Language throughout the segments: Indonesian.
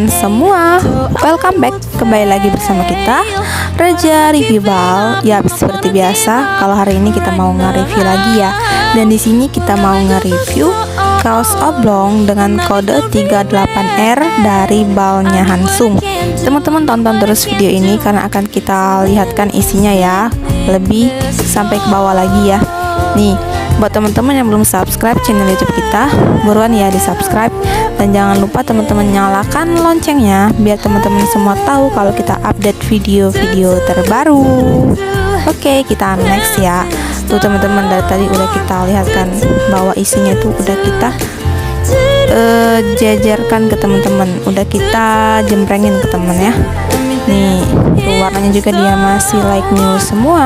semua, welcome back. Kembali lagi bersama kita Raja Review Bal. Ya, seperti biasa, kalau hari ini kita mau nge-review lagi ya. Dan di sini kita mau nge-review kaos oblong dengan kode 38R dari balnya Hansung. Teman-teman tonton terus video ini karena akan kita lihatkan isinya ya, lebih sampai ke bawah lagi ya. Nih, buat teman-teman yang belum subscribe channel YouTube kita, buruan ya di subscribe. Dan jangan lupa teman-teman nyalakan loncengnya biar teman-teman semua tahu kalau kita update video-video terbaru. Oke, kita next ya. Tuh teman-teman, dari tadi udah kita lihat kan bahwa isinya tuh udah kita jajarkan ke teman-teman, udah kita jemprengin ke temen ya. Nih, tuh warnanya juga dia masih like new semua.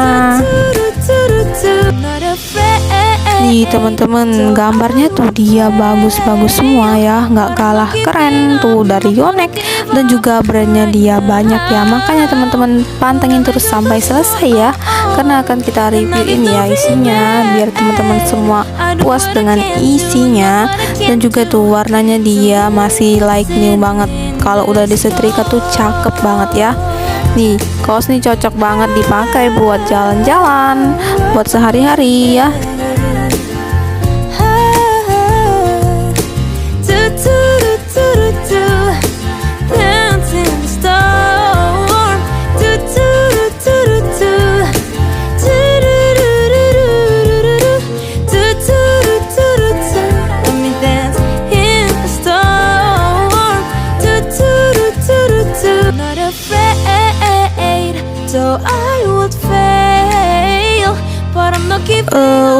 Nih teman-teman, gambarnya tuh dia bagus-bagus semua ya, nggak kalah keren tuh dari Yonex. Dan juga brandnya dia banyak ya, makanya teman-teman pantengin terus sampai selesai ya, karena akan kita reviewin ya isinya biar teman-teman semua puas dengan isinya. Dan juga tuh warnanya dia masih like new banget, kalau udah disetrika tuh cakep banget ya. Nih, kaos nih cocok banget dipakai buat jalan-jalan, buat sehari-hari ya.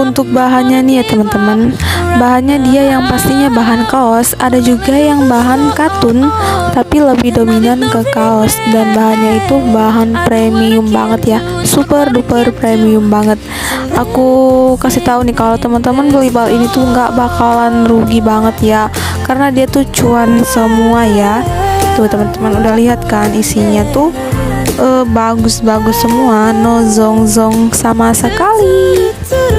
Untuk bahannya nih ya teman-teman, bahannya dia yang pastinya bahan kaos, ada juga yang bahan katun tapi lebih dominan ke kaos. Dan bahannya itu bahan premium banget ya, super duper premium banget. Aku kasih tahu nih, kalau teman-teman beli bal ini tuh nggak bakalan rugi banget ya, karena dia tuh cuan semua ya. Tuh teman-teman udah lihat kan isinya tuh bagus-bagus semua, no zong-zong sama sekali.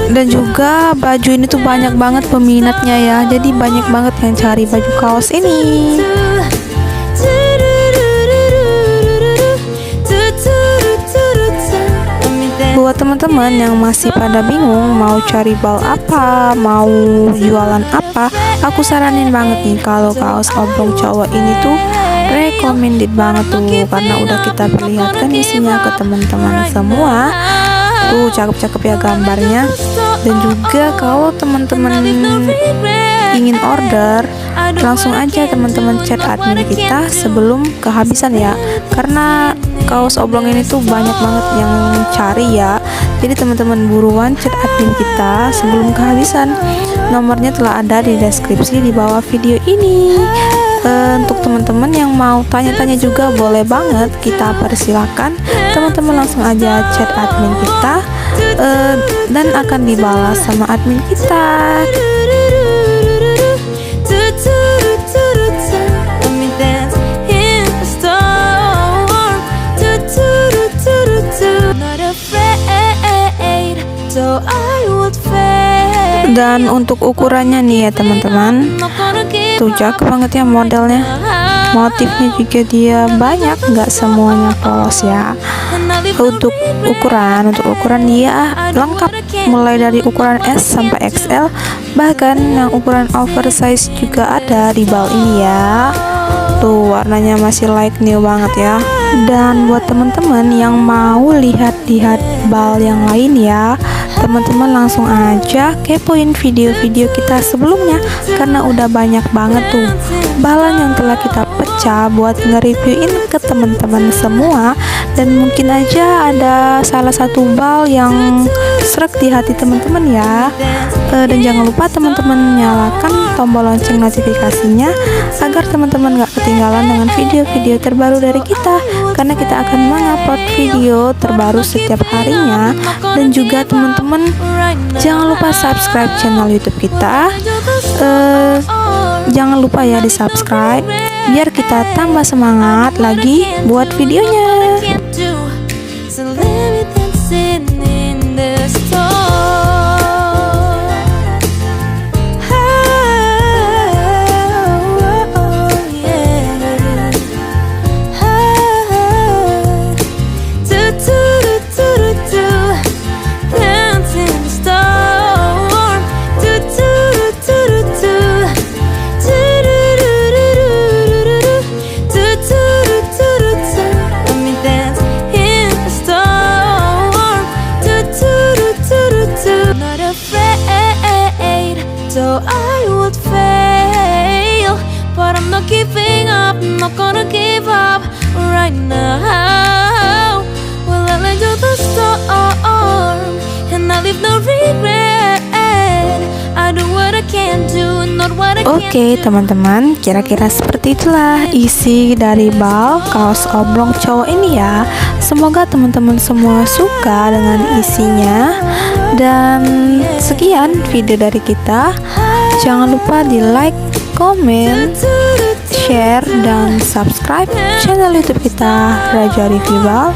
Dan juga baju ini tuh banyak banget peminatnya ya, jadi banyak banget yang cari baju kaos ini. Buat teman-teman yang masih pada bingung mau cari bal apa, mau jualan apa, aku saranin banget nih kalau kaos oblong cowok ini tuh recommended banget tuh, karena udah kita perlihatkan isinya ke teman-teman semua. Tuh cakep-cakep ya gambarnya. Dan juga kalau teman-teman ingin order, langsung aja teman-teman chat admin kita sebelum kehabisan ya, karena kaos oblong ini tuh banyak banget yang cari ya. Jadi teman-teman buruan chat admin kita sebelum kehabisan. Nomornya telah ada di deskripsi di bawah video ini. Untuk teman-teman yang mau tanya-tanya juga boleh banget, kita persilakan. Teman-teman langsung aja chat admin kita dan akan dibalas sama admin kita. Dan untuk ukurannya nih ya teman-teman, tuh cakep banget ya modelnya, motifnya juga dia banyak, nggak semuanya polos ya. Untuk ukuran dia lengkap, mulai dari ukuran S sampai XL, bahkan yang ukuran oversize juga ada di bal ini ya. Tuh warnanya masih like new banget ya. Dan buat teman-teman yang mau lihat-lihat bal yang lain ya, teman-teman langsung aja kepoin video-video kita sebelumnya, karena udah banyak banget tuh balan yang telah kita pecah buat nge-reviewin ke teman-teman semua. Dan mungkin aja ada salah satu bal yang srek di hati teman-teman ya. Dan jangan lupa teman-teman nyalakan tombol lonceng notifikasinya agar teman-teman gak ketinggalan dengan video-video terbaru dari kita, karena kita akan mengupload video terbaru setiap harinya. Dan juga teman-teman jangan lupa subscribe channel YouTube kita. Jangan lupa ya di subscribe biar kita tambah semangat lagi buat videonya. Not afraid, so I would fail, but I'm not giving up, I'm not gonna give up right now. Well, I let go the storm, and I leave no regret. I do what I can do, not what I can't Oke do. teman-teman, kira-kira seperti itulah isi dari bal kaos oblong cowok ini ya. Semoga teman-teman semua suka dengan isinya. Dan sekian video dari kita. Jangan lupa di like, komen, share, dan subscribe channel YouTube kita Raja Review Bal.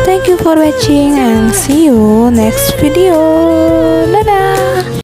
Thank you for watching and see you next video. Dadah.